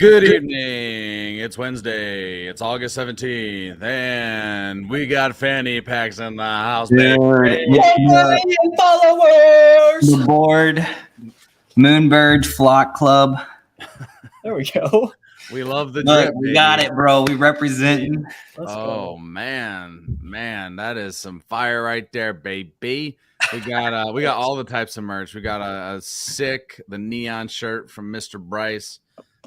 Good evening. It's Wednesday. It's August 17th, and we got fanny packs in the house, baby. Followers. The board, Moonbird Flock Club. There we go. We love the Look, drip, we baby. got it, bro. We representing. Let's Oh go. man, that is some fire right there, baby. We got all the types of merch. We got the neon shirt from Mr. Bryce.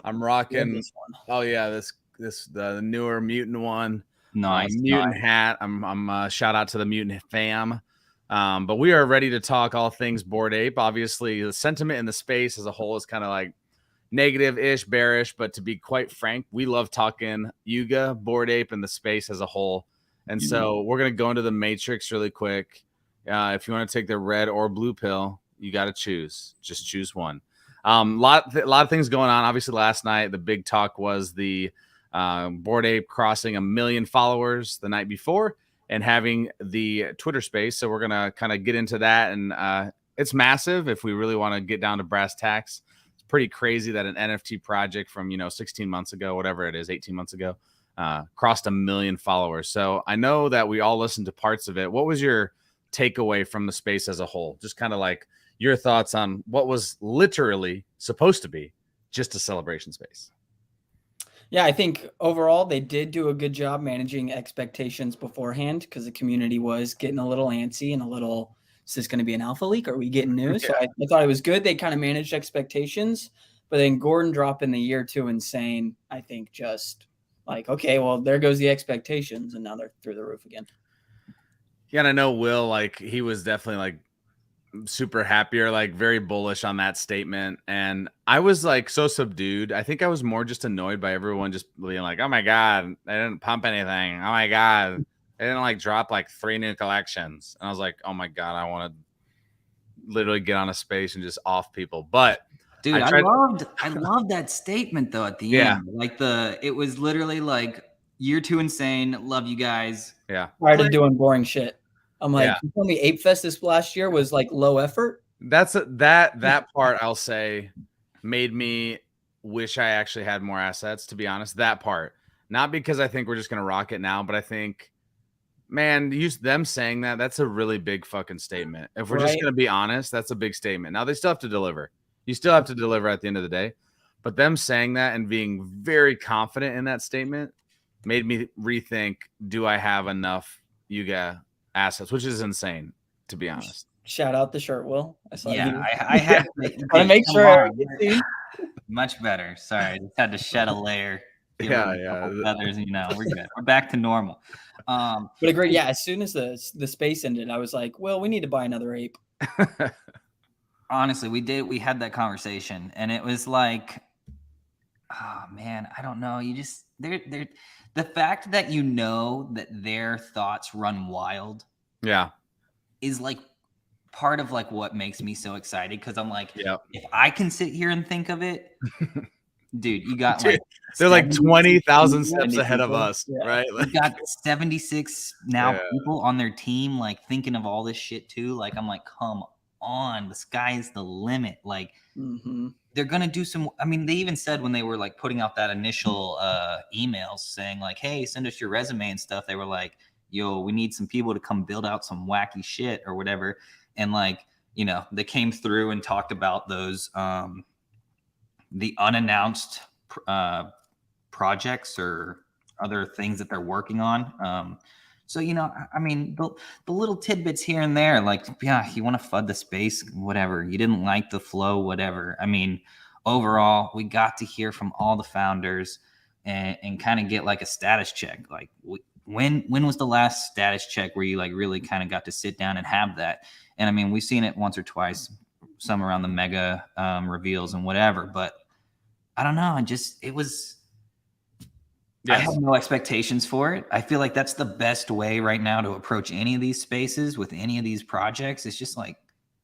I'm rocking. This one. Oh yeah, the newer mutant one. Nice. Mutant hat. I'm shout out to the mutant fam. But we are ready to talk all things Bored Ape. Obviously, the sentiment in the space as a whole is kind of like negative-ish, bearish. But to be quite frank, we love talking Yuga, Bored Ape, and the space as a whole. And so we're gonna go into the matrix really quick. If you want to take the red or blue pill, you got to choose. Just choose one. Lot of things going on. Obviously, last night the big talk was the Bored Ape crossing 1 million followers the night before and having the Twitter space. So we're gonna kind of get into that, and it's massive. If we really want to get down to brass tacks, it's pretty crazy that an NFT project from 16 months ago, whatever it is, 18 months ago, crossed 1 million followers. So I know that we all listened to parts of it. What was your takeaway from the space as a whole? Just kind of like your thoughts on what was literally supposed to be just a celebration space. Yeah, I think overall they did do a good job managing expectations beforehand because the community was getting a little antsy and a little, is this going to be an alpha leak? Are we getting news? Yeah. So I thought it was good. They kind of managed expectations, but then Gordon dropping the year two and saying, I think just like, okay, well, there goes the expectations. And now they're through the roof again. Yeah, and I know Will, like, he was definitely like super happy or like very bullish on that statement, and I was like so subdued. I think I was more just annoyed by everyone just being like, oh my god, they didn't pump anything, oh my god, they didn't like drop like 3 new collections. And I was like, oh my god, I want to literally get on a space and just off people. But Dude, I loved that statement though at the end. Like it was literally like year 2 insane, love you guys. Yeah. Tired of doing boring shit. I'm like, Yeah. you told me Ape Fest this last year was like low effort. That part I'll say made me wish I actually had more assets, to be honest. That part, not because I think we're just gonna rock it now, but I think, man, them saying that's a really big fucking statement. If we're just gonna be honest, that's a big statement. Now they still have to deliver. You still have to deliver at the end of the day, but them saying that and being very confident in that statement made me rethink: do I have enough Yuga assets? Which is insane, to be honest. Shout out the shirt, Will. I had to make sure. Much better. Sorry, I just had to shed a layer. Yeah. Feathers, we're good. We're back to normal. But agree. Yeah, as soon as the space ended, I was like, well, we need to buy another ape. Honestly, we had that conversation, and it was like, oh man, I don't know. You just they're the fact that that their thoughts run wild, is like part of like what makes me so excited, because I'm like, if I can sit here and think of it, dude, you got like they're like 20,000 steps ahead of us, right? Like, you got 76 now people on their team like thinking of all this shit too. Like I'm like, come on, the sky's the limit. Like they're gonna do some. I mean, they even said when they were like putting out that initial emails saying like, hey, send us your resume and stuff, they were like, yo, we need some people to come build out some wacky shit or whatever. And like, they came through and talked about those the unannounced projects or other things that they're working on. So, I mean, the little tidbits here and there, like, yeah, you want to FUD the space, whatever. You didn't like the flow, whatever. I mean, overall, we got to hear from all the founders and kind of get like a status check. Like, when was the last status check where you like really kind of got to sit down and have that? And I mean, we've seen it once or twice, some around the mega reveals and whatever. But I don't know. It was. Yes. I have no expectations for it. I feel like that's the best way right now to approach any of these spaces with any of these projects. It's just like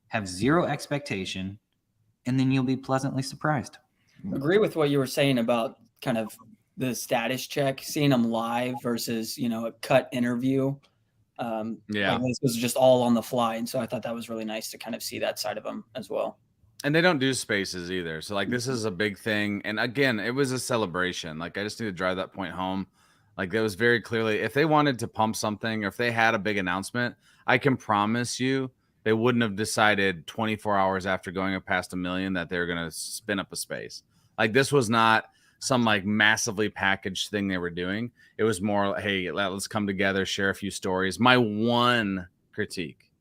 have zero expectation, and then you'll be pleasantly surprised. Agree with what you were saying about kind of the status check, seeing them live versus, a cut interview. Like this was just all on the fly. And so I thought that was really nice to kind of see that side of them as well. And they don't do spaces either. So like this is a big thing. And again, it was a celebration. Like I just need to drive that point home. Like there was very clearly, if they wanted to pump something or if they had a big announcement, I can promise you they wouldn't have decided 24 hours after going up past 1 million that they were going to spin up a space. Like this was not some like massively packaged thing they were doing. It was more like, hey, let's come together, share a few stories. My one critique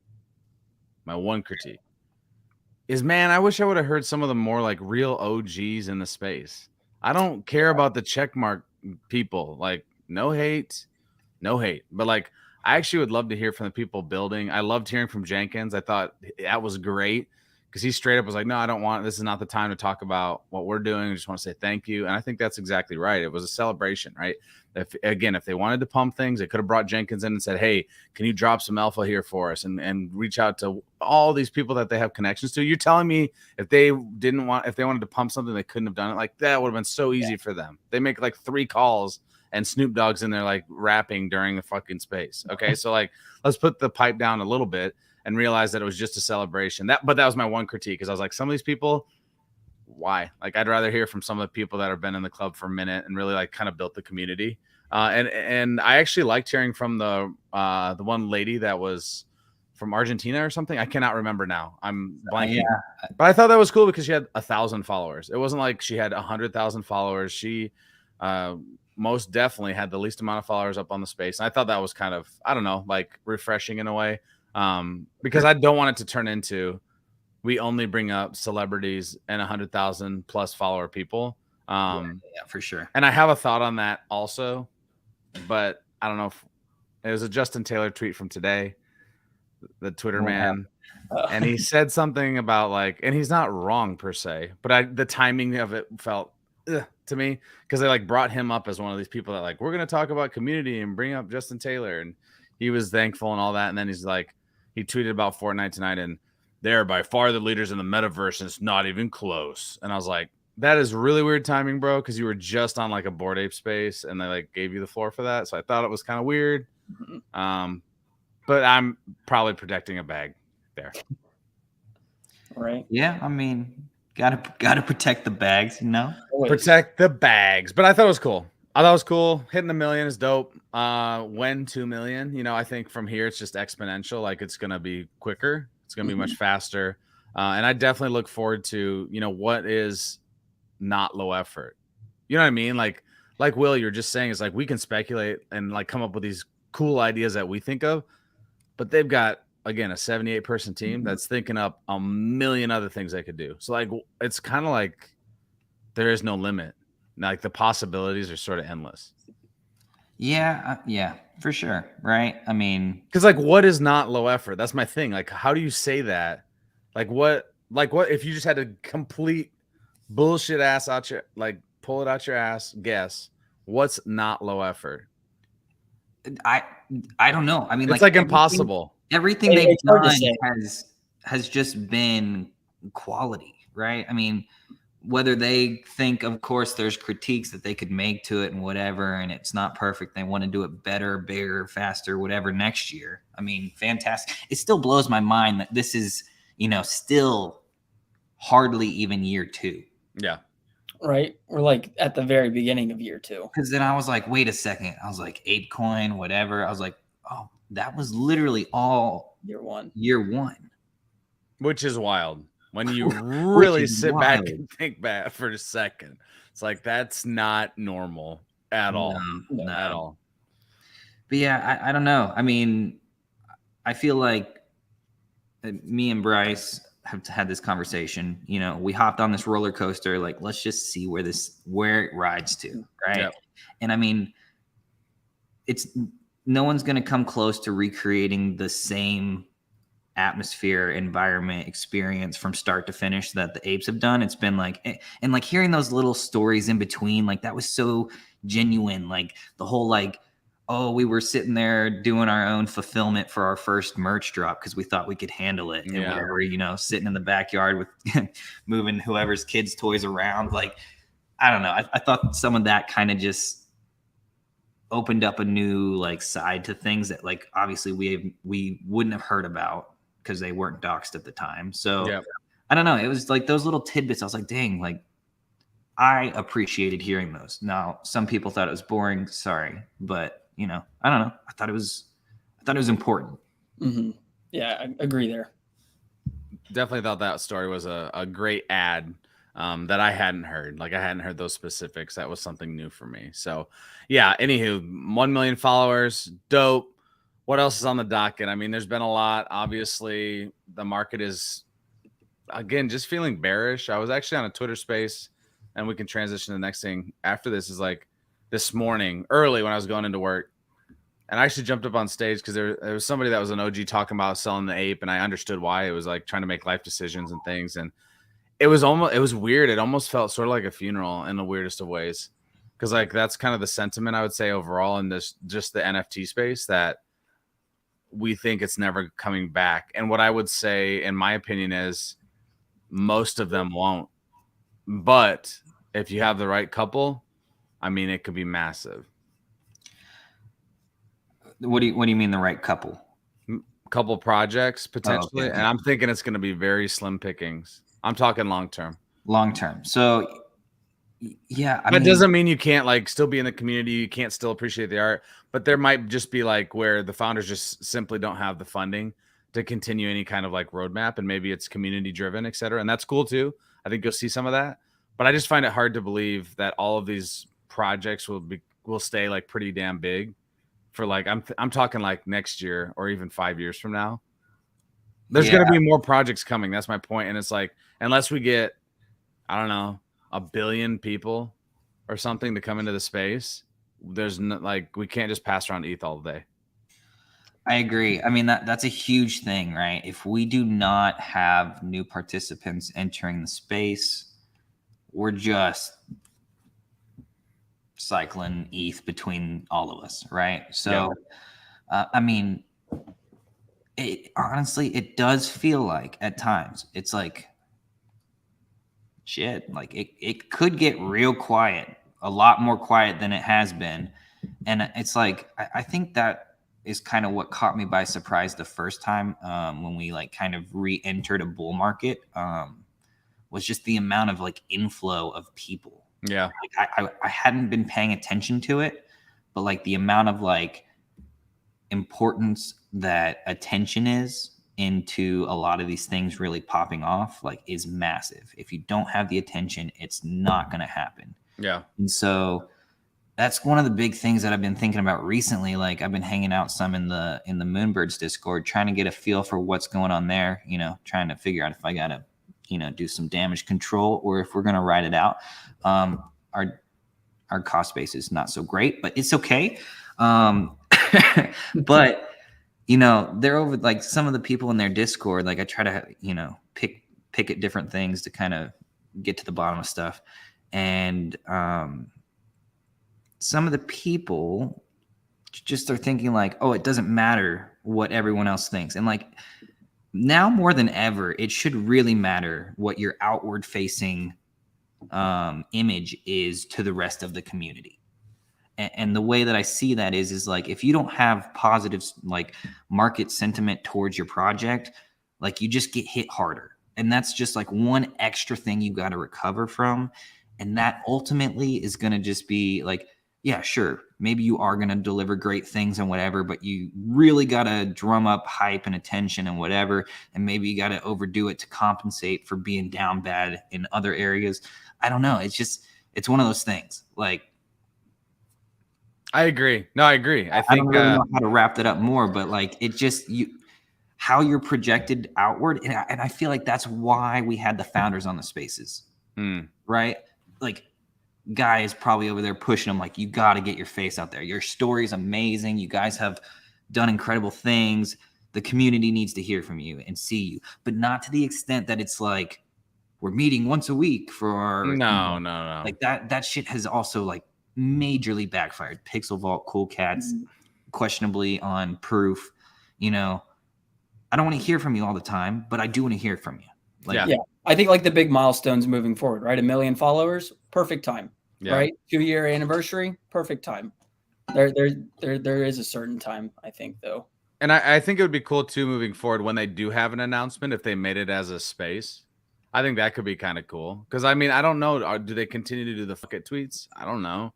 is, man, I wish I would have heard some of the more like real OGs in the space. I don't care about the checkmark people. Like no hate, but like I actually would love to hear from the people building. I loved hearing from Jenkins. I thought that was great because he straight up was like, no, I don't want, this is not the time to talk about what we're doing. I just want to say thank you. And I think that's exactly right. It was a celebration, right? If they wanted to pump things, they could have brought Jenkins in and said, hey, can you drop some alpha here for us and reach out to all these people that they have connections to? You're telling me if they wanted to pump something, they couldn't have done it? Like that would have been so easy for them. They make like 3 calls and Snoop Dogg's in there like rapping during the fucking space. Okay. So like, let's put the pipe down a little bit and realize that it was just a celebration. But that was my one critique, because I was like, some of these people, why? Like, I'd rather hear from some of the people that have been in the club for a minute and really like kind of built the community. And I actually liked hearing from the one lady that was from Argentina or something. I cannot remember now. I'm blanking. But I thought that was cool because she had 1,000 followers. It wasn't like she had 100,000 followers. She most definitely had the least amount of followers up on the space. And I thought that was kind of, I don't know, like refreshing in a way. Because I don't want it to turn into, we only bring up celebrities and 100,000 plus follower people. Yeah, for sure. And I have a thought on that also, but I don't know if it was a Justin Taylor tweet from today, the Twitter man. And he said something about like, and he's not wrong per se, but the timing of it felt to me, because they like brought him up as one of these people that like, we're going to talk about community and bring up Justin Taylor. And he was thankful and all that. And then he's like, he tweeted about Fortnite tonight and they're by far the leaders in the metaverse and it's not even close. And I was like, that is really weird timing, bro, because you were just on like a Bored Ape space and they like gave you the floor for that. So I thought it was kind of weird. But I'm probably protecting a bag there. Right. Yeah, I mean, gotta protect the bags, you know? Protect the bags. But I thought it was cool. Hitting 1 million is dope. When 2 million, you know, I think from here it's just exponential. Like it's gonna be quicker. It's gonna be much faster. And I definitely look forward to, you know, what is not low effort. You know what I mean? Like Will, you're just saying, is like we can speculate and like come up with these cool ideas that we think of, but they've got, again, a 78 person team that's thinking up a million other things they could do. So like it's kind of like there is no limit. Like the possibilities are sort of endless. Yeah, for sure. Right. I mean, because like what is not low effort? That's my thing. Like, how do you say that? Like what if you just had to complete bullshit ass out your, like pull it out your ass, guess what's not low effort? I don't know. I mean, it's like impossible. Everything they've done has just been quality, right? I mean, whether they think, of course, there's critiques that they could make to it and whatever, and it's not perfect. They want to do it better, bigger, faster, whatever next year. I mean, fantastic. It still blows my mind that this is, you know, still hardly even year 2. Yeah. Right. We're like at the very beginning of year 2. Because then I was like, wait a second. I was like, ApeCoin, whatever. I was like, oh, that was literally all year 1. Which is wild. When you really sit back and think back for a second, it's like that's not normal at all. No. At all. But yeah, I don't know. I mean, I feel like me and Bryce have had this conversation. You know, we hopped on this roller coaster. Like, let's just see where it rides to, right? Yep. And I mean, no one's going to come close to recreating the same atmosphere, environment, experience from start to finish that the Apes have done. It's been like, and like hearing those little stories in between, like that was so genuine. Like the whole like, oh, we were sitting there doing our own fulfillment for our first merch drop because we thought we could handle it. And whatever, you know, sitting in the backyard with moving whoever's kids' toys around. Like, I don't know. I thought some of that kind of just opened up a new like side to things that like obviously we wouldn't have heard about because they weren't doxxed at the time. So I don't know. It was like those little tidbits. I was like, dang, like I appreciated hearing those. Now, some people thought it was boring. Sorry, but you know, I don't know. I thought it was important. Mm-hmm. Yeah, I agree there. Definitely thought that story was a great ad that I hadn't heard. Like I hadn't heard those specifics. That was something new for me. So yeah, anywho, 1 million followers, dope. What else is on the docket? I mean, there's been a lot. Obviously, the market is again just feeling bearish. I was actually on a Twitter space, and we can transition to the next thing after this. Is like this morning early when I was going into work, and I actually jumped up on stage because there was somebody that was an OG talking about selling the ape, and I understood why. It was like trying to make life decisions and things, and it was weird. It almost felt sort of like a funeral in the weirdest of ways, because like that's kind of the sentiment I would say overall in this just the NFT space, that we think it's never coming back. And what I would say, in my opinion, is most of them won't. But if you have the right couple, I mean, it could be massive. What do you mean the right couple? Couple projects potentially, okay. And I'm thinking it's going to be very slim pickings. I'm talking long term. Long term. So yeah, that doesn't mean you can't like still be in the community. You can't still appreciate the art, but there might just be like where the founders just simply don't have the funding to continue any kind of like roadmap, and maybe it's community driven, et cetera. And that's cool too. I think you'll see some of that, but I just find it hard to believe that all of these projects will stay like pretty damn big for like, I'm talking like next year or even 5 years from now. There's going to be more projects coming. That's my point. And it's like, unless we get, I don't know, 1 billion people or something to come into the space, there's no, like, we can't just pass around ETH all day. I agree. I mean, that's a huge thing, right? If we do not have new participants entering the space, we're just cycling ETH between all of us, right? So, I mean, honestly, it does feel like at times it's like, shit, like it could get real quiet, a lot more quiet than it has been. And it's like, I think that is kind of what caught me by surprise the first time when we like kind of re-entered a bull market, was just the amount of like inflow of people. Yeah. Like I hadn't been paying attention to it, but like the amount of like importance that attention is into a lot of these things really popping off like is massive. If you don't have the attention, it's not going to happen. Yeah. And so that's one of the big things that I've been thinking about recently. Like I've been hanging out some in the Moonbirds Discord, trying to get a feel for what's going on there, you know, trying to figure out if I got to, you know, do some damage control or if we're going to ride it out. Our cost base is not so great, but it's okay. But you know, they're over like some of the people in their Discord. Like I try to, you know, pick at different things to kind of get to the bottom of stuff. And some of the people just are thinking like, oh, it doesn't matter what everyone else thinks. And like now more than ever, it should really matter what your outward facing image is to the rest of the community. And the way that I see that is like, if you don't have positive like market sentiment towards your project, like you just get hit harder. And that's just like one extra thing you got to recover from. And that ultimately is going to just be like, yeah, sure, maybe you are going to deliver great things and whatever, but you really got to drum up hype and attention and whatever. And maybe you got to overdo it to compensate for being down bad in other areas. I don't know. It's one of those things. Like, I agree. No, I agree. I think don't really know how to wrap that up more, but like it just how you're projected outward, and I feel like that's why we had the founders on the spaces, right? Like, Guy is probably over there pushing them, like you got to get your face out there. Your story's amazing. You guys have done incredible things. The community needs to hear from you and see you, but not to the extent that it's like we're meeting once a week for our no. Like that shit has also like majorly backfired. Pixel Vault, Cool Cats, questionably on Proof. You know, I don't want to hear from you all the time, but I do want to hear from you. Like, yeah. I think like the big milestones moving forward, right? 1 million followers, perfect time, right? 2-year anniversary, perfect time. There is a certain time, I think, though. And I think it would be cool too moving forward when they do have an announcement, if they made it as a space. I think that could be kind of cool. Because I mean, I don't know. Do they continue to do the fuck it tweets? I don't know.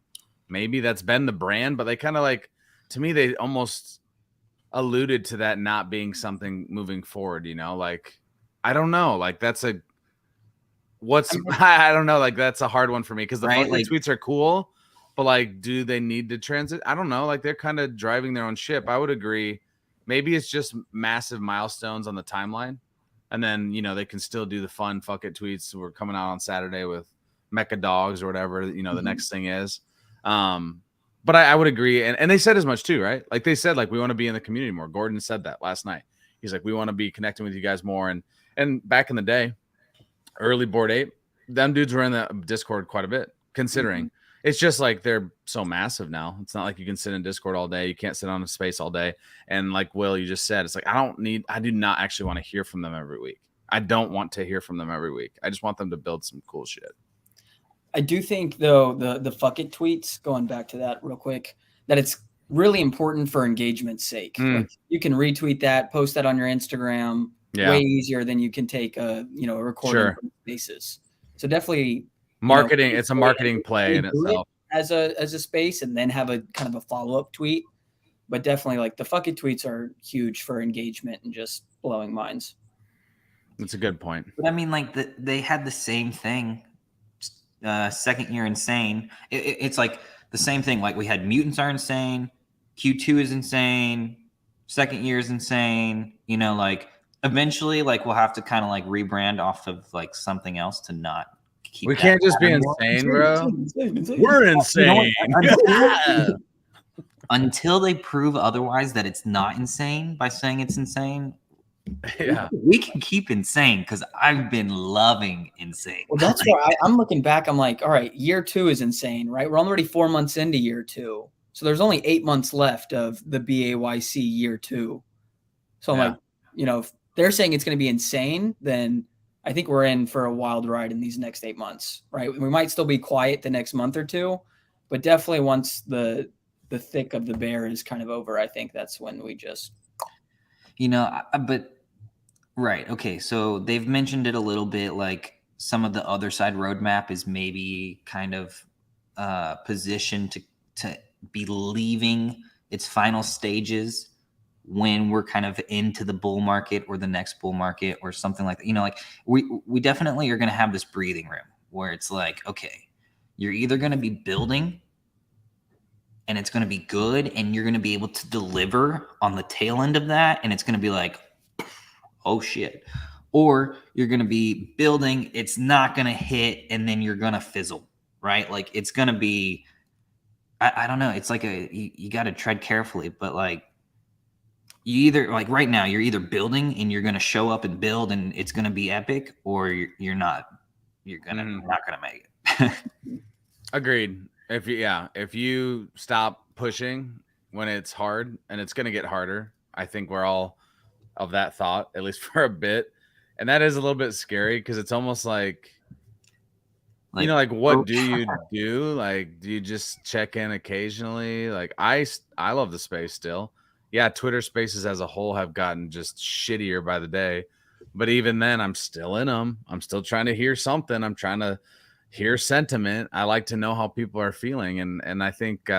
Maybe that's been the brand, but they kind of like, to me, they almost alluded to that not being something moving forward. Like I don't know. Like that's a what's I don't know. Like that's a hard one for me because the Right, fuck like- tweets are cool, but like, do they need to transit? I don't know. Like they're kind of driving their own ship. I would agree. Maybe it's just massive milestones on the timeline. And then, they can still do the fun fuck it tweets. We're coming out on Saturday with Mecha Dogs or whatever, the next thing is. But I would agree. And they said as much too, right? Like they said, like, we want to be in the community more. Gordon said that last night. He's like, we want to be connecting with you guys more. And back in the day, early Bored Ape, them dudes were in the Discord quite a bit, considering. It's just like they're so massive now. It's not like you can sit in Discord all day. You can't sit on a space all day. And like Will, you just said, it's like I do not actually want to hear from them every week. I don't want to hear from them every week. I just want them to build some cool shit. I do think though the fuck it tweets, going back to that real quick, that it's really important for engagement's sake. Like you can retweet that, post that on your Instagram way easier than you can take a recording basis. So definitely marketing. It's a marketing play in itself as a space, and then have a kind of a follow-up tweet. But definitely like the fuck it tweets are huge for engagement and just blowing minds. That's a good point. But I mean, like they had the same thing. Second year insane. It's like the same thing. Like we had mutants are insane. Q2 is insane. Second year is insane. Like eventually, like we'll have to kind of like rebrand off of like something else to not keep. We can't just be insane, bro. We're insane. Until they prove otherwise that it's not insane by saying it's insane. Yeah, we can keep insane because I've been loving insane. Well, that's why I'm looking back. I'm like, all right, year 2 is insane, right? We're already 4 months into year 2, so there's only 8 months left of the BAYC year 2. So I'm like, if they're saying it's going to be insane, then I think we're in for a wild ride in these next 8 months, right? We might still be quiet the next month or two, but definitely once the thick of the bear is kind of over, I think that's when we just, but. Right. Okay. So they've mentioned it a little bit, like some of the other side roadmap is maybe kind of positioned to be leaving its final stages when we're kind of into the bull market or the next bull market or something like that. Like we definitely are going to have this breathing room where it's like, okay, you're either going to be building and it's going to be good and you're going to be able to deliver on the tail end of that. And it's going to be like, oh shit. Or you're going to be building, it's not going to hit, and then you're going to fizzle, right? Like it's going to be, I don't know. It's like you got to tread carefully, but like you either, like right now, you're either building and you're going to show up and build and it's going to be epic, or you're not, you're going to, not going to make it. Agreed. If you stop pushing when it's hard, and it's going to get harder, I think we're all of that thought, at least for a bit. And that is a little bit scary because it's almost like what do you do? Like, do you just check in occasionally? Like I love the space still. Yeah, Twitter spaces as a whole have gotten just shittier by the day. But even then, I'm still in them. I'm still trying to hear something. I'm trying to hear sentiment. I like to know how people are feeling. And I think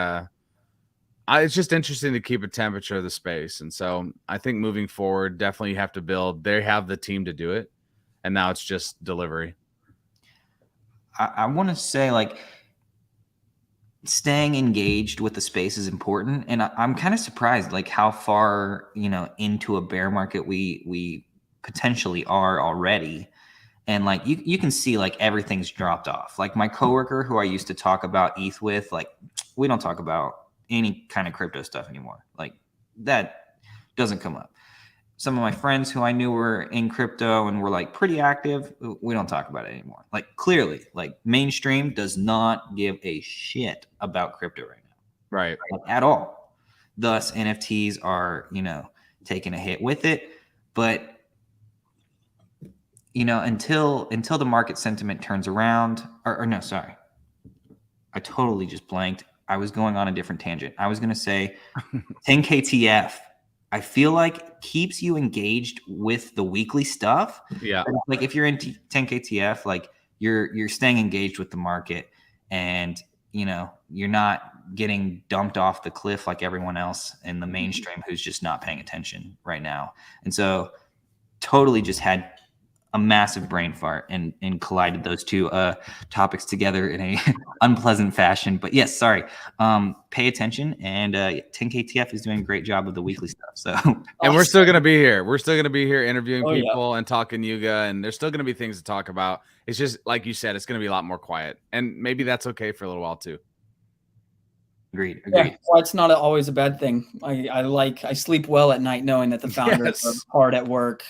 it's just interesting to keep a temperature of the space. And so I think moving forward, definitely you have to build. They have the team to do it. And now it's just delivery. I want to say like staying engaged with the space is important. And I'm kind of surprised like how far, into a bear market we potentially are already. And like you can see like everything's dropped off. Like my coworker who I used to talk about ETH with, like we don't talk about any kind of crypto stuff anymore. Like that doesn't come up. Some of my friends who I knew were in crypto and were like pretty active, we don't talk about it anymore. Like clearly, like mainstream does not give a shit about crypto right now. Right. Like, at all. Thus NFTs are, taking a hit with it. But until the market sentiment turns around, or no, sorry. I totally just blanked. I was going on a different tangent. I was going to say 10KTF. I feel like keeps you engaged with the weekly stuff. Yeah. Like if you're in 10KTF, like you're staying engaged with the market, and you're not getting dumped off the cliff like everyone else in the mainstream who's just not paying attention right now. And so totally just had a massive brain fart and collided those two topics together in a unpleasant fashion. But yes, sorry. Pay attention, and 10KTF is doing a great job with the weekly stuff. So, and we're still gonna be here. We're still gonna be here interviewing yeah. people and talking Yuga, and there's still gonna be things to talk about. It's just like you said, it's gonna be a lot more quiet, and maybe that's okay for a little while too. Agreed. Yeah, well, it's not always a bad thing. I sleep well at night knowing that the founders are hard at work,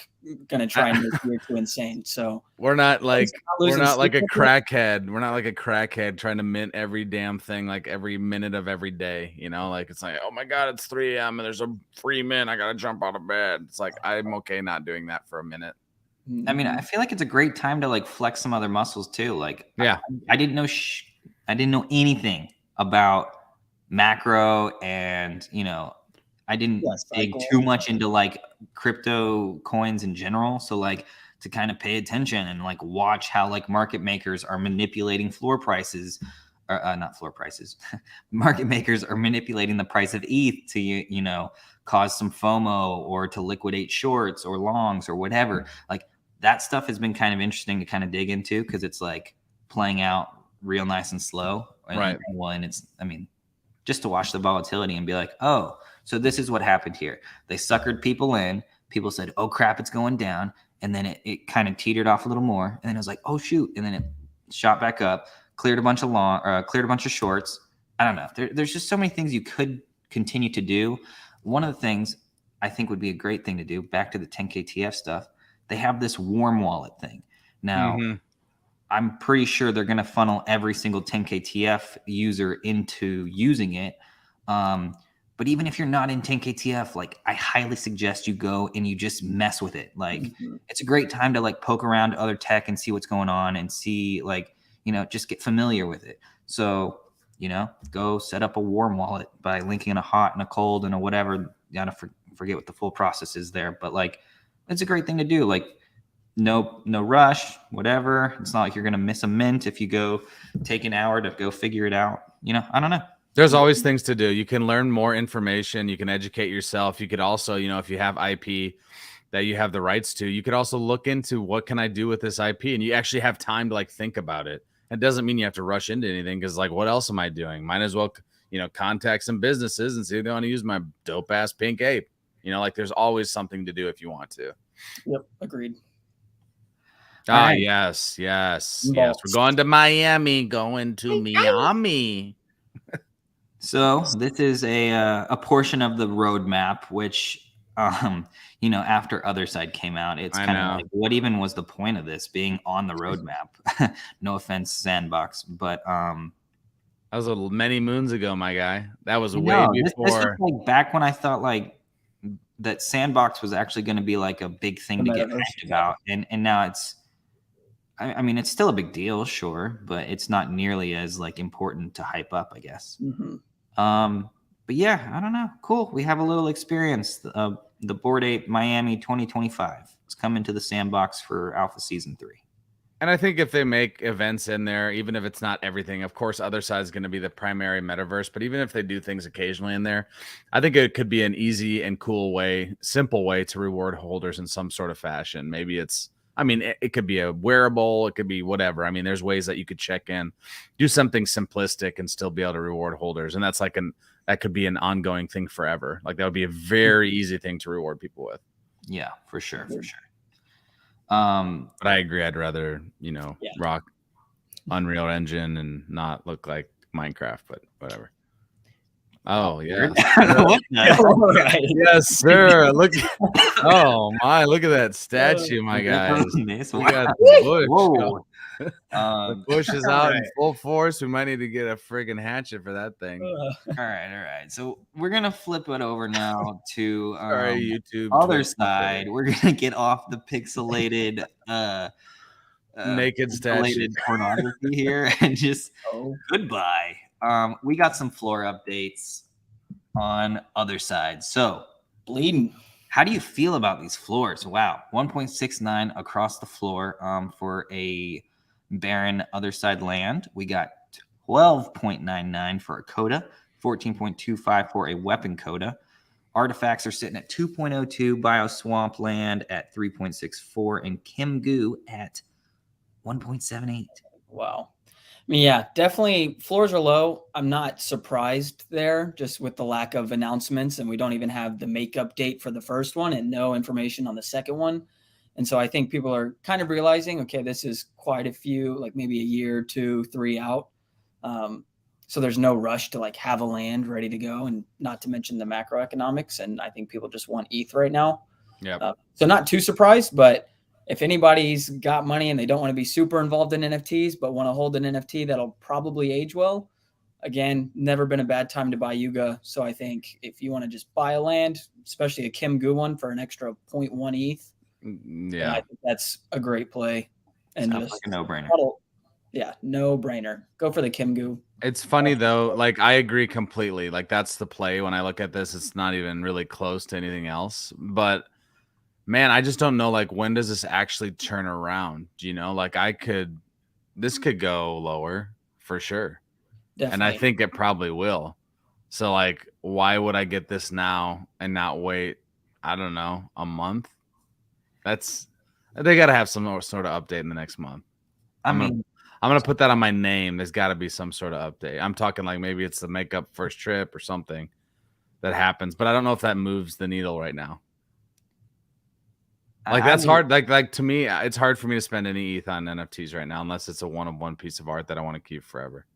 gonna try and make year 2 insane. So we're not like a crackhead. We're not like a crackhead trying to mint every damn thing like every minute of every day. Like it's like, oh my god, it's 3 a.m. and there's a free mint. I gotta jump out of bed. It's like I'm okay not doing that for a minute. I mean, I feel like it's a great time to like flex some other muscles too. Like, yeah, I didn't know anything about macro, and I didn't dig too much into like crypto coins in general. So like to kind of pay attention and like watch how like market makers are manipulating floor prices, or not floor prices, market makers are manipulating the price of ETH to cause some FOMO or to liquidate shorts or longs or whatever. Like that stuff has been kind of interesting to kind of dig into, because it's like playing out real nice and slow. Right. And it's, I mean, just to watch the volatility and be like, oh, so this is what happened here. They suckered people in. People said, oh crap, it's going down. And then it kind of teetered off a little more. And then it was like, oh shoot. And then it shot back up, cleared a bunch of shorts. I don't know. There's just so many things you could continue to do. One of the things I think would be a great thing to do, back to the 10KTF stuff, they have this warm wallet thing. Now, I'm pretty sure they're going to funnel every single 10KTF user into using it. But even if you're not in 10KTF, like I highly suggest you go and you just mess with it. Like it's a great time to like poke around other tech and see what's going on and see like, just get familiar with it. So, go set up a warm wallet by linking in a hot and a cold and a whatever. You gotta forget what the full process is there, but like, it's a great thing to do. Like, no rush, whatever. It's not like you're going to miss a mint if you go take an hour to go figure it out. I don't know. There's always things to do. You can learn more information. You can educate yourself. You could also, if you have IP that you have the rights to, you could also look into what can I do with this IP? And you actually have time to like think about it. It doesn't mean you have to rush into anything, because like, what else am I doing? Might as well, contact some businesses and see if they want to use my dope ass pink ape. Like there's always something to do if you want to. Yep. Agreed. Right. Yes. We're going to Miami. So this is a portion of the roadmap, which, after Otherside came out, it's kind of like, what even was the point of this being on the roadmap? No offense, Sandbox, but that was many moons ago, my guy. That was way before. This was like back when I thought like that Sandbox was actually going to be like a big thing to get hyped about, and now it's. I mean, it's still a big deal, sure, but it's not nearly as like important to hype up, I guess. But yeah, I don't know. Cool. We have a little experience. The Bored Ape Miami 2025 is coming to the Sandbox for Alpha Season 3. And I think if they make events in there, even if it's not everything, of course, Otherside is going to be the primary metaverse. But even if they do things occasionally in there, I think it could be an easy and cool way, simple way to reward holders in some sort of fashion. Maybe it's, it could be a wearable. It could be whatever. I mean, there's ways that you could check in, do something simplistic and still be able to reward holders. And that's like that could be an ongoing thing forever. Like that would be a very easy thing to reward people with. Yeah, for sure. But I agree. I'd rather, rock Unreal Engine and not look like Minecraft, but whatever. Oh yeah. Yes, sir. Look. Oh my! Look at that statue, my guys. We got the bush. Whoa. The bush is out in full force. We might need to get a friggin' hatchet for that thing. All right. So we're gonna flip it over now to YouTube Otherside. We're gonna get off the pixelated naked statue pornography here and just goodbye. We got some floor updates on Otherside. So Bleeding. How do you feel about these floors? Wow, 1.69 across the floor for a barren other side land. We got 12.99 for a coda, 14.25 for a weapon coda. Artifacts are sitting at 2.02, Bioswamp Land at 3.64, and Kimgoo at 1.78. Wow. I mean, yeah, definitely floors are low. I'm not surprised there just with the lack of announcements, and we don't even have the makeup date for the first one and no information on the second one. And so I think people are kind of realizing, okay, this is quite a few, like maybe a year, 2, 3 out. So there's no rush to like have a land ready to go, and not to mention the macroeconomics. And I think people just want ETH right now. Yeah. So not too surprised, but if anybody's got money and they don't want to be super involved in NFTs, but want to hold an NFT that'll probably age well, again, never been a bad time to buy Yuga. So I think if you want to just buy a land, especially a Kimgoo one for an extra 0.1 ETH, yeah, I think that's a great play. And Sounds just like a no-brainer. Yeah, no brainer. Go for the Kimgoo. It's funny though, like I agree completely. Like that's the play. When I look at this, it's not even really close to anything else. But man, I just don't know, like, when does this actually turn around? You know, like this could go lower for sure. Definitely. And I think it probably will. So like, why would I get this now and not wait, I don't know, a month? They got to have some sort of update in the next month. I'm going to put that on my name. There's got to be some sort of update. I'm talking like maybe it's the makeup first trip or something that happens, but I don't know if that moves the needle right now. Like that's hard. Like to me, it's hard for me to spend any ETH on NFTs right now, unless it's a one-of-one piece of art that I want to keep forever.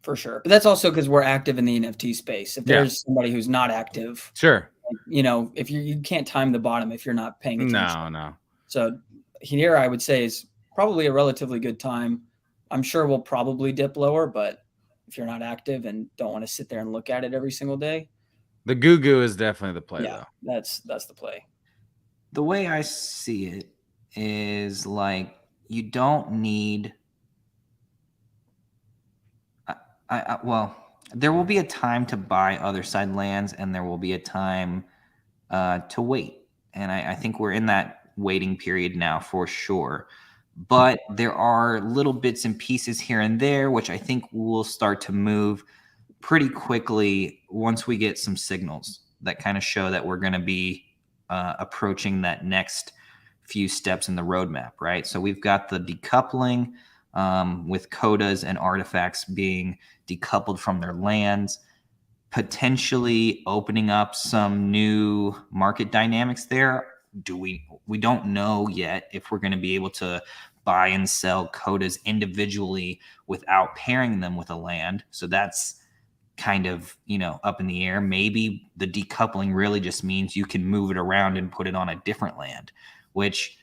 For sure. But that's also because we're active in the NFT space. If there's somebody who's not active, sure. You know, if you can't time the bottom if you're not paying attention. No. So here I would say is probably a relatively good time. I'm sure we'll probably dip lower, but if you're not active and don't want to sit there and look at it every single day, the Goo is definitely the play. Yeah, though. That's the play. The way I see it is like you don't need. Well, there will be a time to buy other side lands, and there will be a time to wait. And I think we're in that waiting period now for sure. But there are little bits and pieces here and there, which I think will start to move pretty quickly once we get some signals that kind of show that we're going to be approaching that next few steps in the roadmap, right? So we've got the decoupling with codas and artifacts being decoupled from their lands, potentially opening up some new market dynamics there. We don't know yet if we're going to be able to buy and sell codas individually without pairing them with a land. So that's kind of, up in the air. Maybe the decoupling really just means you can move it around and put it on a different land, which,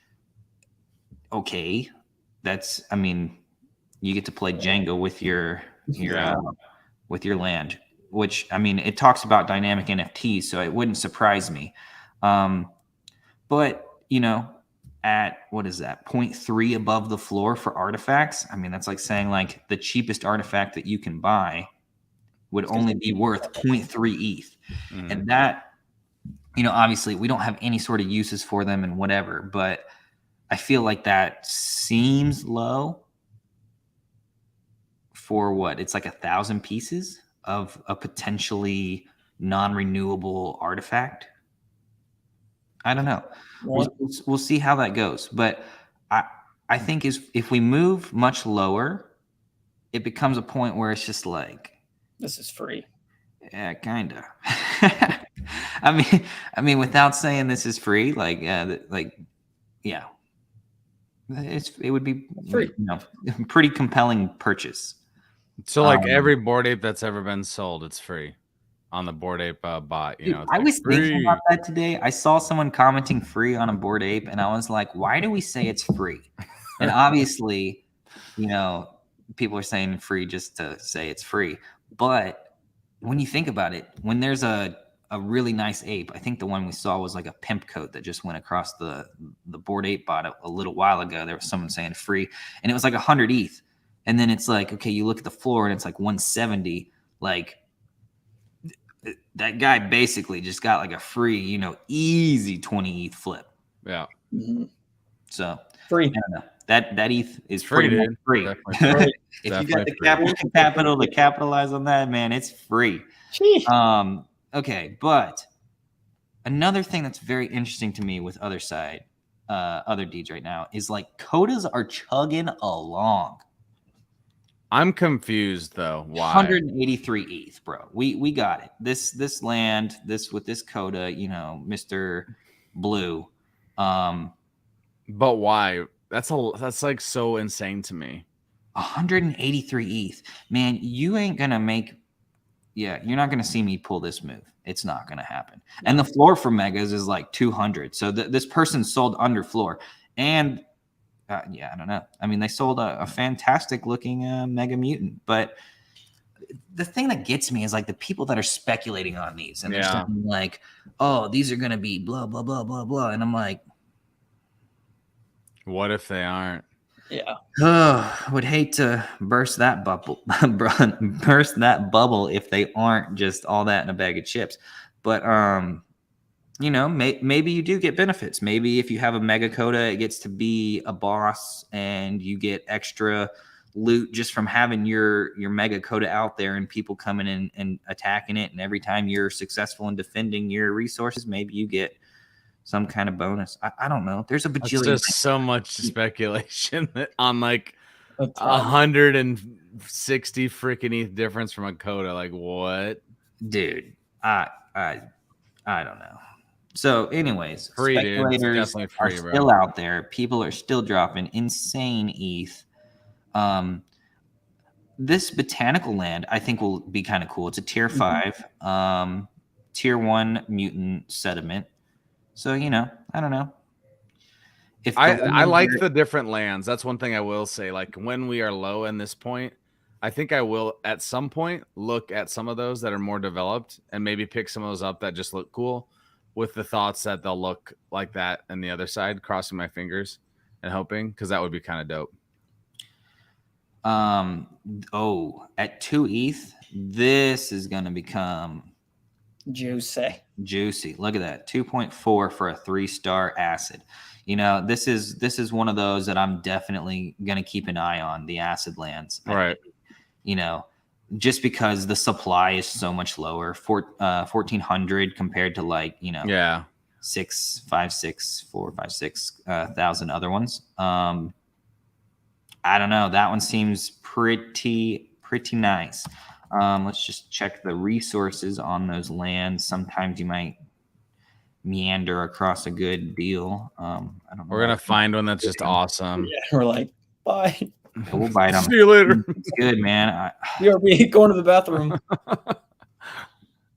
okay, you get to play Jenga with your land, which, it talks about dynamic NFTs, so it wouldn't surprise me. But, at what is that, 0.3 above the floor for artifacts? That's like saying like the cheapest artifact that you can buy would only be worth 0.3 ETH. Mm-hmm. And that, obviously we don't have any sort of uses for them and whatever, but I feel like that seems low for what? It's like 1,000 pieces of a potentially non-renewable artifact. I don't know. We'll see how that goes. But I think if we move much lower, it becomes a point where it's just like, this is free. Yeah, kind of. Without saying this is free, it would be free. Pretty compelling purchase. So every Bored Ape that's ever been sold, it's free on the Bored Ape bot. I was thinking about that today. I saw someone commenting free on a Bored Ape, and I was like, why do we say it's free? And obviously, people are saying free just to say it's free. But when you think about it, when there's a really nice ape, I think the one we saw was like a pimp coat that just went across the Bored Ape bot a little while ago. There was someone saying free, and it was like 100 ETH. And then it's like, okay, you look at the floor and it's like 170. Like, that guy basically just got like a free, easy 20 ETH flip. Yeah. Mhm. So Free. I don't know. That ETH is Free, pretty much dude. free. Definitely If you Definitely got the free. capital to capitalize on that, man, it's free. Sheesh. Okay, but another thing that's very interesting to me with other deeds right now is like codas are chugging along. I'm confused though. Why? 183 ETH, bro. We got it. This land, with this coda, Mr. Blue. But why? That's like so insane to me. 183 ETH. Man, you ain't gonna make. Yeah, you're not gonna see me pull this move. It's not gonna happen. No. And the floor for megas is like 200. So this person sold under floor, and yeah, I don't know. I mean, they sold a fantastic looking Mega Mutant, but the thing that gets me is like the people that are speculating on these, and they're saying like, "Oh, these are gonna be blah blah blah blah blah," and I'm like, what if they aren't? Yeah. Oh, would hate to burst that bubble, if they aren't just all that in a bag of chips. But maybe you do get benefits. Maybe if you have a mega coda, it gets to be a boss, and you get extra loot just from having your mega coda out there, and people coming in and attacking it. And every time you're successful in defending your resources, maybe you get some kind of bonus. I don't know. There's a bajillion. There's just so much speculation on like 160 freaking ETH difference from a coda. Like what, dude? I don't know. So, anyways, free, speculators dude. are still out there. People are still dropping insane ETH. This botanical land, I think, will be kind of cool. It's a tier 5, tier 1 mutant sediment. So, I don't know. If I like the different lands. That's one thing I will say. Like when we are low in this point, I think I will at some point look at some of those that are more developed and maybe pick some of those up that just look cool, with the thoughts that they'll look like that on the other side, crossing my fingers and hoping, because that would be kind of dope. At 2 ETH, this is going to become juicy. Look at that. 2.4 for a 3-star acid. This is one of those that I'm definitely going to keep an eye on, the acid lands. Right. Just because the supply is so much lower, 1,400 compared to like, 4,500,000 other ones. I don't know. That one seems pretty nice. Let's just check the resources on those lands. Sometimes you might meander across a good deal. I don't know. We're gonna find one that's just awesome. Yeah, we're like, bye. We'll bite them. See you later. It's good, man. BRB, going to the bathroom.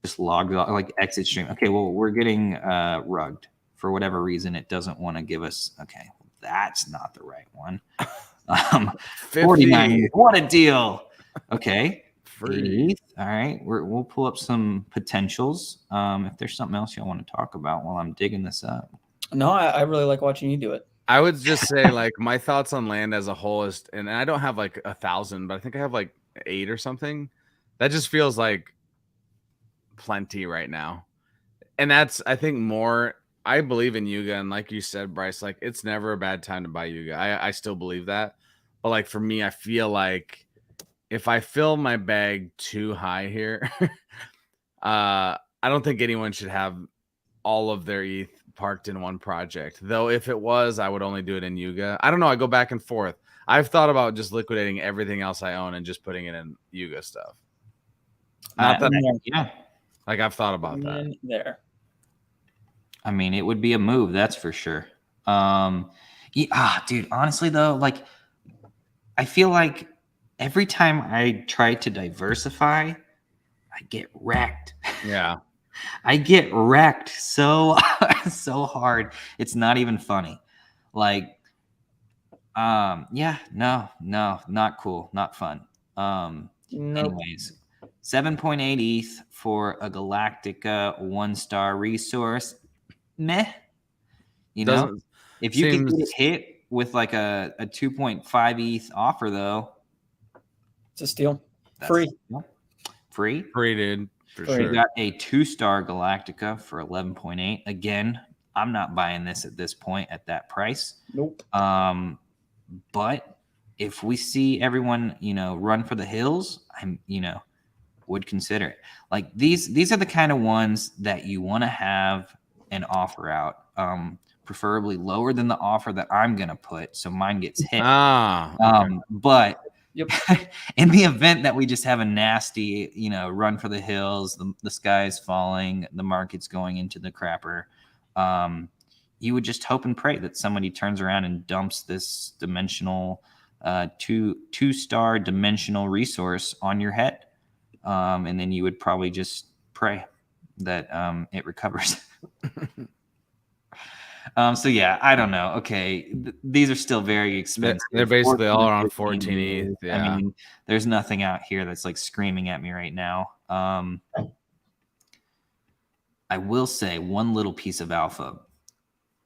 Just logged off, like exit stream. Okay, well, we're getting rugged for whatever reason. It doesn't want to give us. Okay, that's not the right one. 49. What a deal. Okay. Free. All right. We'll pull up some potentials. If there's something else y'all want to talk about while I'm digging this up. No, I really like watching you do it. I would just say like my thoughts on land as a whole is, and I don't have like 1,000, but I think I have like 8 or something. That just feels like plenty right now. And that's, I think, more, I believe in Yuga. And like you said, Bryce, like it's never a bad time to buy Yuga. I still believe that. But like for me, I feel like if I fill my bag too high here, I don't think anyone should have all of their ETH parked in one project. Though if it was, I would only do it in Yuga. I don't know. I go back and forth. I've thought about just liquidating everything else I own and just putting it in Yuga stuff. Not that, yeah. Like I've thought about that. There. I mean, it would be a move, that's for sure. Dude, honestly though, like I feel like every time I try to diversify, I get wrecked. Yeah. I get wrecked so hard. It's not even funny. Like, no, not cool, not fun. Anyways, 7.8 ETH for a Galactica 1-star resource. Meh. If you can get it hit with like a 2.5 ETH offer though, it's a steal. Free, free, dude. For Great. sure. We got a 2-star Galactica for 11.8. Again, I'm not buying this at this point at that price. Nope. But if we see everyone, run for the hills, would consider it. Like these are the kind of ones that you want to have an offer out, preferably lower than the offer that I'm gonna put, so mine gets hit. Okay. But Yep. in the event that we just have a nasty, run for the hills, the sky is falling, the market's going into the crapper, you would just hope and pray that somebody turns around and dumps this dimensional, two-star dimensional resource on your head. And then you would probably just pray that it recovers. So yeah, I don't know. Okay, these are still very expensive. They're basically all 14, around 15 14 ETH. Yeah. I mean, there's nothing out here that's like screaming at me right now. I will say one little piece of alpha.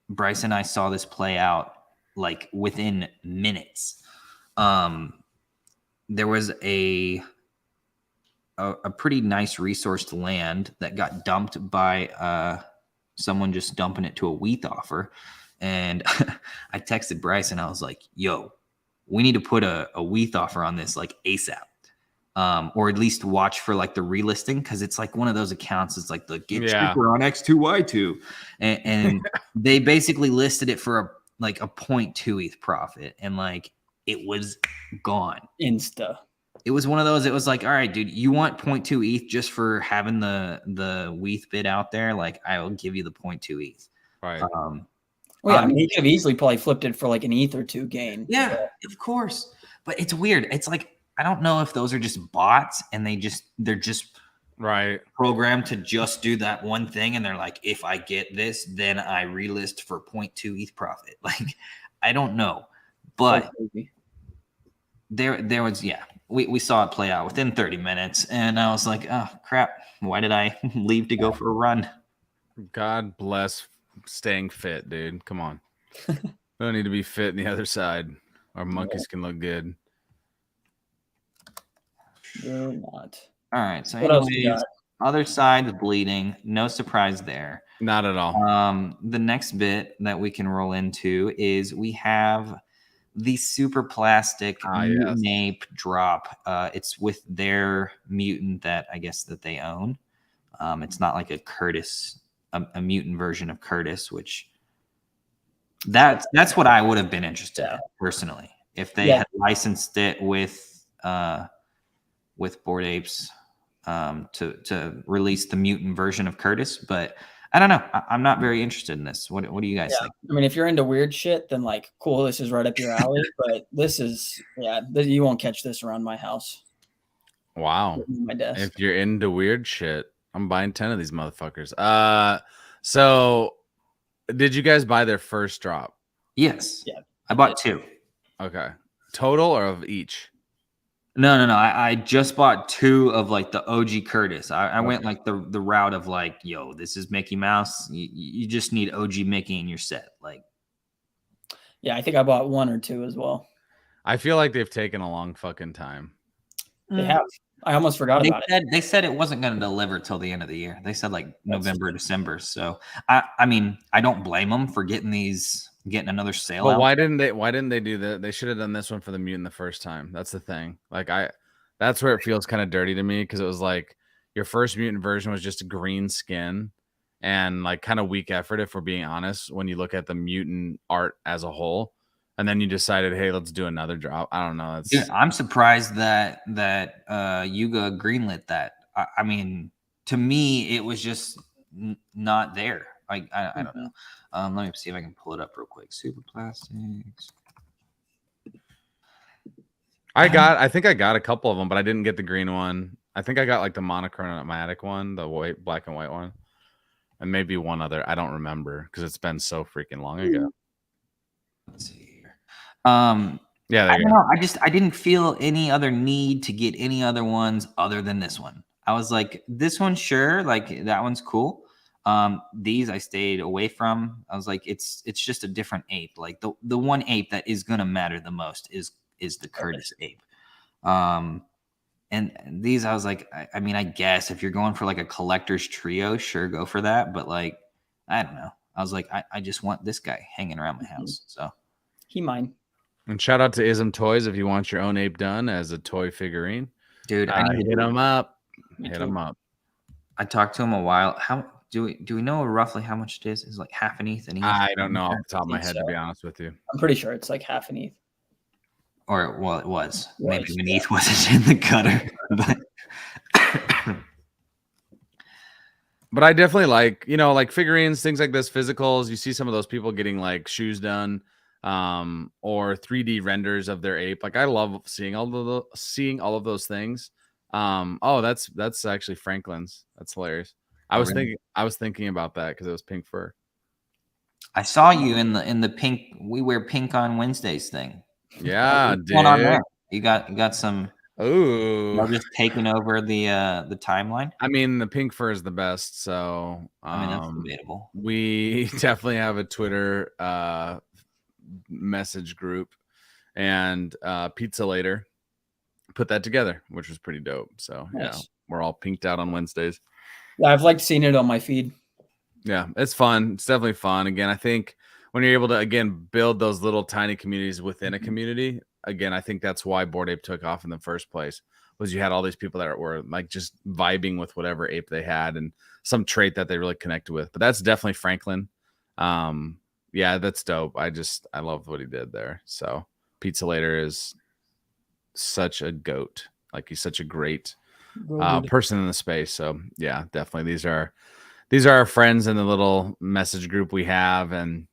Bryce and I saw this play out like within minutes. There was a pretty nice resource to land that got dumped by someone just dumping it to a WETH offer. And I texted Bryce and I was like, yo, we need to put a WETH offer on this like ASAP. Or at least watch for like the relisting, because it's like one of those accounts. It's like the get cheaper on X2Y2, and they basically listed it for a 0.2 ETH profit, and like it was gone. Insta. It was one of those. It was like, all right, dude, you want 0.2 ETH just for having the WETH bid out there? Like, I will give you the 0.2 ETH. Right. Well, yeah, I mean, he could have easily probably flipped it for like an ETH or two gain. Yeah, of course. But it's weird. It's like, I don't know if those are just bots and they're just right programmed to just do that one thing. And they're like, if I get this, then I relist for 0.2 ETH profit. Like, I don't know. But there was, we saw it play out within 30 minutes. And I was like, oh, crap. Why did I leave to go for a run? God bless staying fit, dude. Come on. We don't need to be fit on the other side. Our monkeys can look good. They're not. All right. So What else we anyways, got? other side's bleeding. No surprise there. Not at all. The next bit that we can roll into is we have the super plastic mutant ape drop. It's with their mutant that I guess that they own. It's not like a Curtis, a mutant version of Curtis, which that's what I would have been interested in personally if they had licensed it with Bored Apes to release the mutant version of Curtis. But I don't know. I'm not very interested in this. What do you guys think? I mean, if you're into weird shit, then like, cool, this is right up your alley. But this is, you won't catch this around my house. Wow. My desk. If you're into weird shit, I'm buying 10 of these motherfuckers. So did you guys buy their first drop? Yes. Yeah. I bought 2. Okay. Total or of each? No. I just bought 2 of like the OG Curtis. I went like the route of like, yo, this is Mickey Mouse. You just need OG Mickey in your set. Like, yeah, I think I bought 1 or 2 as well. I feel like they've taken a long fucking time. They have. I almost forgot about it. They said it wasn't going to deliver till the end of the year. They said like November, December. So I mean, I don't blame them for getting another sale. But out. why didn't they do that? They should have done this one for the mutant the first time. That's the thing. Like that's where it feels kind of dirty to me, because it was like your first mutant version was just a green skin and like kind of weak effort, if we're being honest, when you look at the mutant art as a whole. And then you decided, hey, let's do another drop. I don't know. Dude, I'm surprised that Yuga greenlit that. I mean, to me, it was just not there. Like I don't know. Let me see if I can pull it up real quick. Super Plastics. I think I got a couple of them, but I didn't get the green one. I think I got like the monochromatic one, the black and white one, and maybe one other. I don't remember because it's been so freaking long ago. Let's see here. Yeah, I don't know. I didn't feel any other need to get any other ones other than this one. I was like, this one, sure, like that one's cool. These I stayed away from. I was like, it's just a different ape. Like the one ape that is gonna matter the most is the Curtis ape. And these, I was like, I mean, I guess if you're going for like a collector's trio, sure, go for that. But like, I don't know. I was like, I just want this guy hanging around my house. So He mine. And shout out to Ism Toys if you want your own ape done as a toy figurine. dude, I need Hit them up. Me Hit too. them up. I talked to him a while. How do we know roughly how much it is? Is it like half an ETH, an ETH? I don't know off the top of my think head, so. to be honest with you. I'm pretty sure it's like half an ETH. Or well, it was. Maybe Was, when yeah. ETH wasn't in the gutter. But I definitely like, like figurines, things like this, physicals. You see some of those people getting like shoes done, or 3D renders of their ape. Like I love seeing all of those things. Oh, that's actually Franklin's. That's hilarious. I was thinking about that because it was pink fur. I saw you in the pink. We wear pink on Wednesdays thing. Yeah, What's going on dude. there? You got some. Ooh. You're just taking over the timeline. I mean, the pink fur is the best. So I mean, that's debatable. we definitely have a Twitter message group, and Pizza Later put that together, which was pretty dope. So Nice. yeah, we're all pinked out on Wednesdays. Yeah, I've liked seeing it on my feed. Yeah, it's fun. It's definitely fun. Again, I think when you're able to build those little tiny communities within a community, again, I think that's why Bored Ape took off in the first place, was you had all these people that were like just vibing with whatever ape they had and some trait that they really connected with. But that's definitely Franklin. Yeah, that's dope. I love what he did there. So Pizza Later is such a goat. Like he's such a great person in the space. So yeah, definitely these are our friends in the little message group we have, and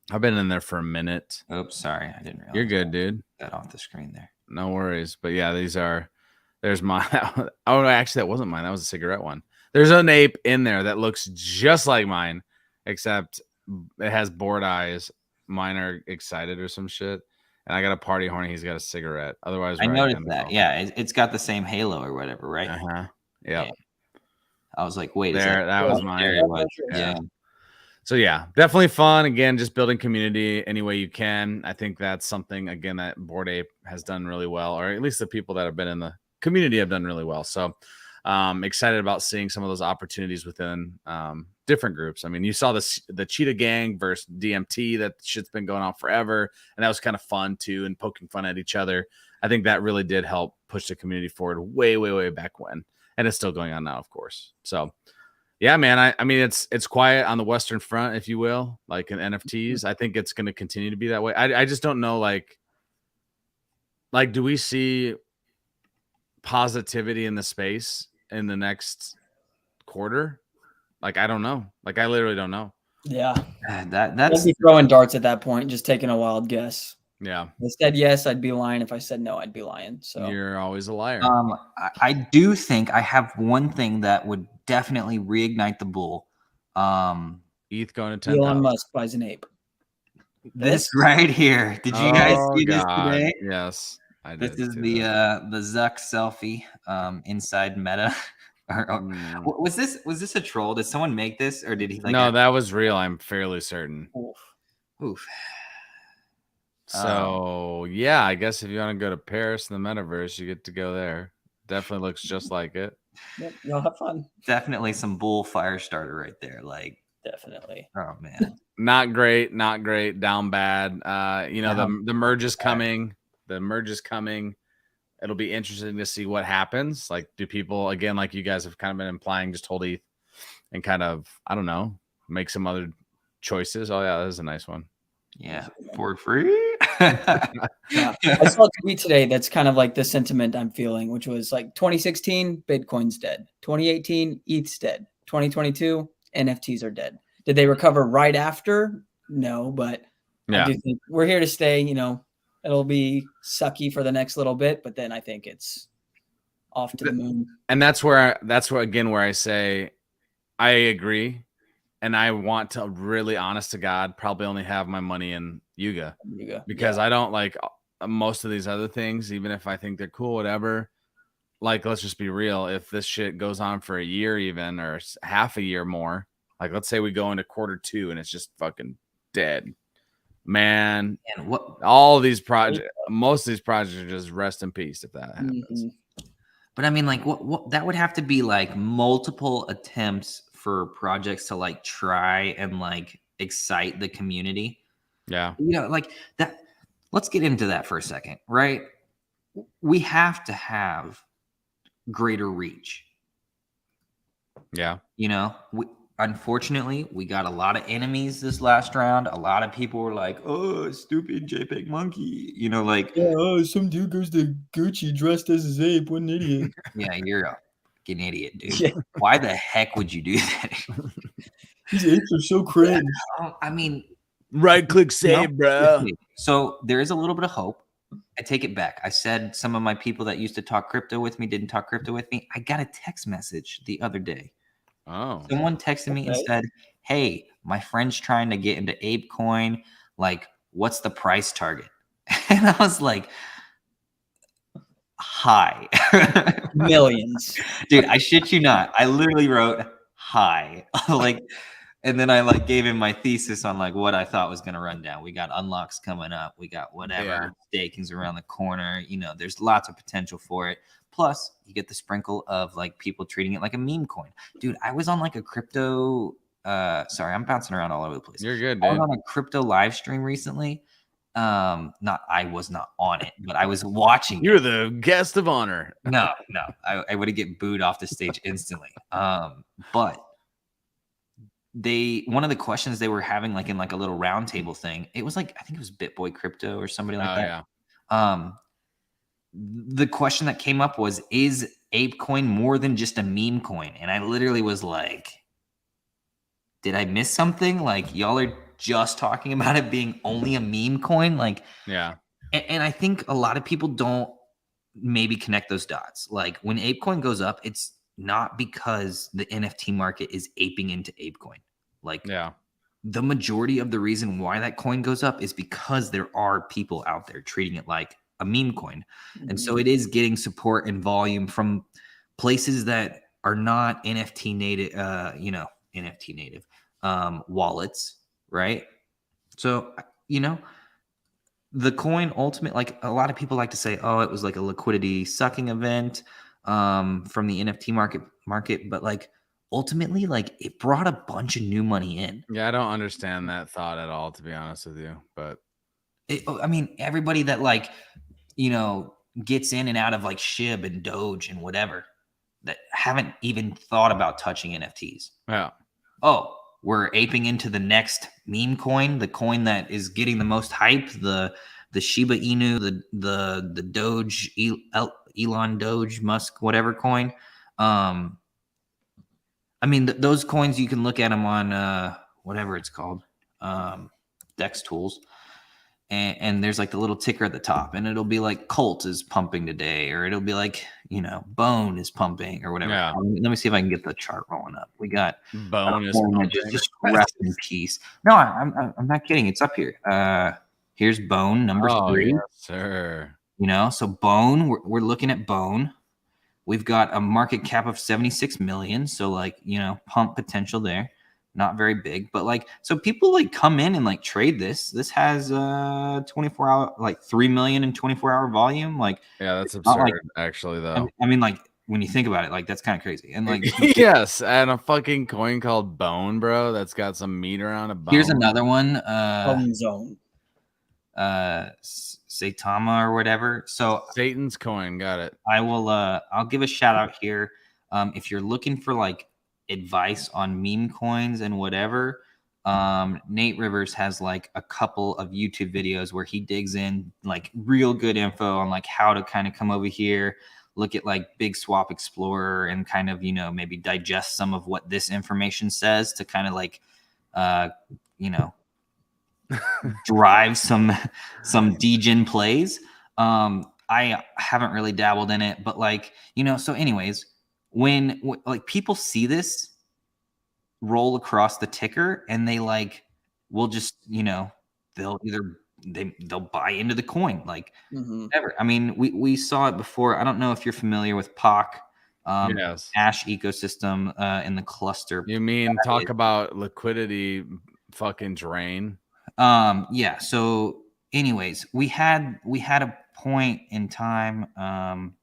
I've been in there for a minute. Oops, sorry, I didn't realize. You're good, dude. That off the screen there. No worries. But yeah, there's my oh no, actually that wasn't mine. That was a cigarette one. There's an ape in there that looks just like mine, except it has bored eyes. Mine are excited or some shit. And I got a party horn. He's got a cigarette. Otherwise, I noticed that. Yeah, it's got the same halo or whatever, right? Uh-huh. Yeah. I was like, wait, that was mine. There it was. Yeah. So yeah, definitely fun. Again, just building community any way you can. I think that's something, again, that Bored Ape has done really well, or at least the people that have been in the community have done really well. So excited about seeing some of those opportunities within different groups. I mean, you saw the Cheetah Gang versus DMT. That shit's been going on forever, and that was kind of fun too, and poking fun at each other. I think that really did help push the community forward way, way, way back when, and it's still going on now, of course. So yeah, man. I mean, it's quiet on the Western Front, if you will, like in NFTs. I think it's going to continue to be that way. I just don't know, like, do we see positivity in the space in the next quarter? Like, I don't know. Like, I literally don't know. Yeah, that's I'd be throwing darts at that point, just taking a wild guess. Yeah. If I said yes, I'd be lying. If I said no, I'd be lying. So You're always a liar. I do think I have one thing that would definitely reignite the bull. ETH going to 10,000. Elon Musk buys an ape. This right here. Did you guys see this today? Yes, I did. This is the Zuck selfie inside Meta. Was this a troll? Did someone make this, or did he? No, that was real. I'm fairly certain. Oof. So yeah, I guess if you want to go to Paris in the metaverse, you get to go there. Definitely looks just like it. Yep, you'll have fun. Definitely some bull fire starter right there. Like definitely. Oh man. Not great, down bad. The merge is coming. The merge is coming. It'll be interesting to see what happens. Like, do people, again, like you guys have kind of been implying, just hold ETH and kind of, I don't know, make some other choices? Oh yeah, that is a nice one. Yeah, for free. Yeah. I saw a tweet today that's kind of like the sentiment I'm feeling, which was like 2016, Bitcoin's dead. 2018, ETH's dead. 2022, NFTs are dead. Did they recover right after? No, but yeah. I do think we're here to stay. It'll be sucky for the next little bit, but then I think it's off to the moon. And that's where I say I agree. And I want to really, honest to God, probably only have my money in Yuga because I don't like most of these other things, even if I think they're cool, whatever. Like, let's just be real. If this shit goes on for a year even, or half a year more, like let's say we go into Q2 and it's just fucking dead, man. And what all these projects, most of these projects are just rest in peace if that happens. But I mean, like, what that would have to be like multiple attempts for projects to like try and like excite the community. Yeah. Like that. Let's get into that for a second, right? We have to have greater reach. Yeah. Unfortunately, we got a lot of enemies this last round. A lot of people were like, "Oh, stupid JPEG monkey," like, "Oh, some dude goes to Gucci dressed as his ape. What an idiot!" Yeah, you're a fucking idiot, dude. Yeah. Why the heck would you do that? These apes are so cringe. I mean, right click save, bro. So there is a little bit of hope. I take it back. I said some of my people that used to talk crypto with me didn't talk crypto with me. I got a text message the other day. Oh. Someone texted me and said, "Hey, my friend's trying to get into ApeCoin. Like, what's the price target?" And I was like, "High." Millions. Dude, I shit you not. I literally wrote high. Like, and then I like gave him my thesis on like what I thought was gonna run down. We got unlocks coming up, we got whatever, staking's around the corner, there's lots of potential for it. Plus, you get the sprinkle of like people treating it like a meme coin. Dude, I was on like a crypto sorry, I'm bouncing around all over the place. You're good, I was dude. on a crypto live stream recently. I was not on it, but I was watching. You're the guest of honor. No, I would get booed off the stage instantly. But one of the questions they were having like in like a little round table thing, it was like, I think it was BitBoy Crypto or somebody like that. Yeah. The question that came up was, is ApeCoin more than just a meme coin? And I literally was like, did I miss something? Like, y'all are just talking about it being only a meme coin? Like, yeah. And I think a lot of people don't maybe connect those dots. Like when ApeCoin goes up, it's not because the NFT market is aping into ApeCoin. Like, yeah, the majority of the reason why that coin goes up is because there are people out there treating it like a meme coin. And so it is getting support and volume from places that are not NFT native, NFT native wallets, right? So, the coin ultimate, like a lot of people like to say, oh, it was like a liquidity sucking event from the NFT market, but like ultimately, like it brought a bunch of new money in. Yeah, I don't understand that thought at all, to be honest with you. But everybody that like, gets in and out of like SHIB and Doge and whatever that haven't even thought about touching NFTs. Yeah. Oh, we're aping into the next meme coin, the coin that is getting the most hype, the Shiba Inu, the Doge, Elon Doge, Musk, whatever coin. Those coins, you can look at them on whatever it's called, Dex Tools. And there's like the little ticker at the top, and it'll be like Colt is pumping today, or it'll be like, Bone is pumping or whatever. Yeah. Let me see if I can get the chart rolling up. We got Bone is pumping. just rest in peace. No, I'm not kidding. It's up here. Here's Bone number 3. Yes, sir. So Bone, we're looking at Bone. We've got a market cap of 76 million. So like, pump potential there. Not very big, but like, so people like come in and like trade this. This has 24 hour, like 3 million in 24-hour volume. Like, yeah, that's absurd, actually, though. Like when you think about it, like that's kind of crazy. And like, yes, and a fucking coin called Bone, bro, that's got some meat around a bone. Here's another one. Bone Zone. Saitama or whatever. So Satan's coin, got it. I'll give a shout out here. If you're looking for like advice on meme coins and whatever, Nate Rivers has like a couple of YouTube videos where he digs in like real good info on like how to kind of come over here, look at like Big Swap Explorer, and kind of maybe digest some of what this information says to kind of like drive some degen plays. I haven't really dabbled in it, but like so anyways, when like people see this roll across the ticker and they like will just they'll buy into the coin like whatever. We saw it before. I don't know if you're familiar with POC, yes, Ash ecosystem in the cluster. You mean talk about liquidity fucking drain? Yeah, so anyways, we had a point in time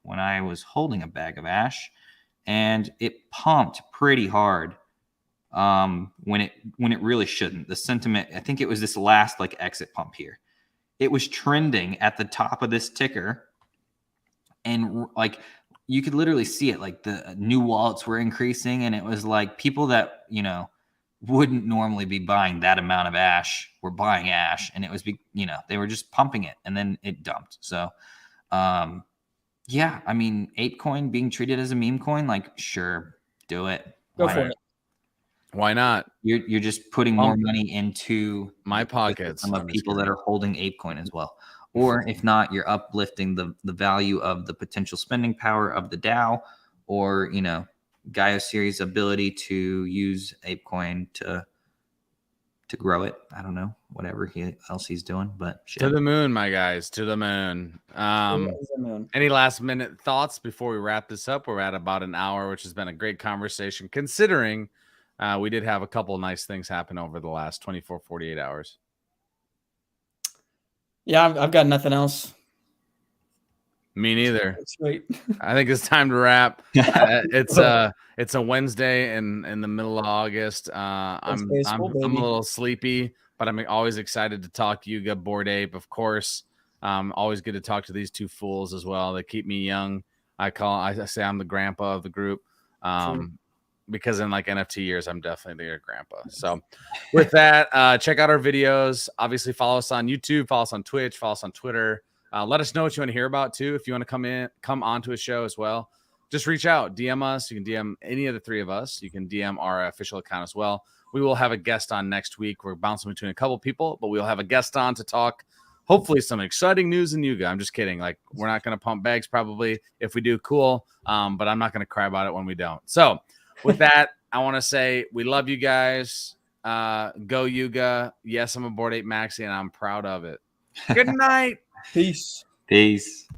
when I was holding a bag of ash, and it pumped pretty hard when it really shouldn't. The sentiment, I think it was this last like exit pump here. It was trending at the top of this ticker, and like you could literally see it, like the new wallets were increasing, and it was like people that, you know, wouldn't normally be buying that amount of ash were buying ash, and it was, you know, they were just pumping it, and then it dumped. So yeah, I mean, ApeCoin being treated as a meme coin, like, sure, do it. Go for it. Why not? You're just putting more money into my pockets. Some of people that are holding ApeCoin as well. Or if not, you're uplifting the value of the potential spending power of the DAO, or, you know, Gaio Series' ability to use ApeCoin to grow it. I don't know, whatever else he's doing, but shit. To the moon, my guys, to the moon. Any last minute thoughts before we wrap this up? We're at about an hour, which has been a great conversation, considering we did have a couple nice things happen over the last 24, 48 hours. Yeah, I've got nothing else. Me neither. That's great. I think it's time to wrap. It's a Wednesday in the middle of August. I'm a little sleepy, but I'm always excited to talk to Yuga, Bored Ape, of course. Always good to talk to these two fools as well. They keep me young. I say I'm the grandpa of the group. Because in like NFT years, I'm definitely their grandpa. So with that, check out our videos. Obviously, follow us on YouTube, follow us on Twitch, follow us on Twitter. Let us know what you want to hear about too. If you want to come onto a show as well, just reach out, DM us. You can DM any of the three of us. You can DM our official account as well. We will have a guest on next week. We're bouncing between a couple people, but we'll have a guest on to talk hopefully some exciting news in Yuga. I'm just kidding. Like, we're not going to pump bags probably. If we do, cool. But I'm not going to cry about it when we don't. So with that, I want to say we love you guys. Go Yuga. Yes, I'm a Bored Ape Maxi, and I'm proud of it. Good night. Peace. Peace.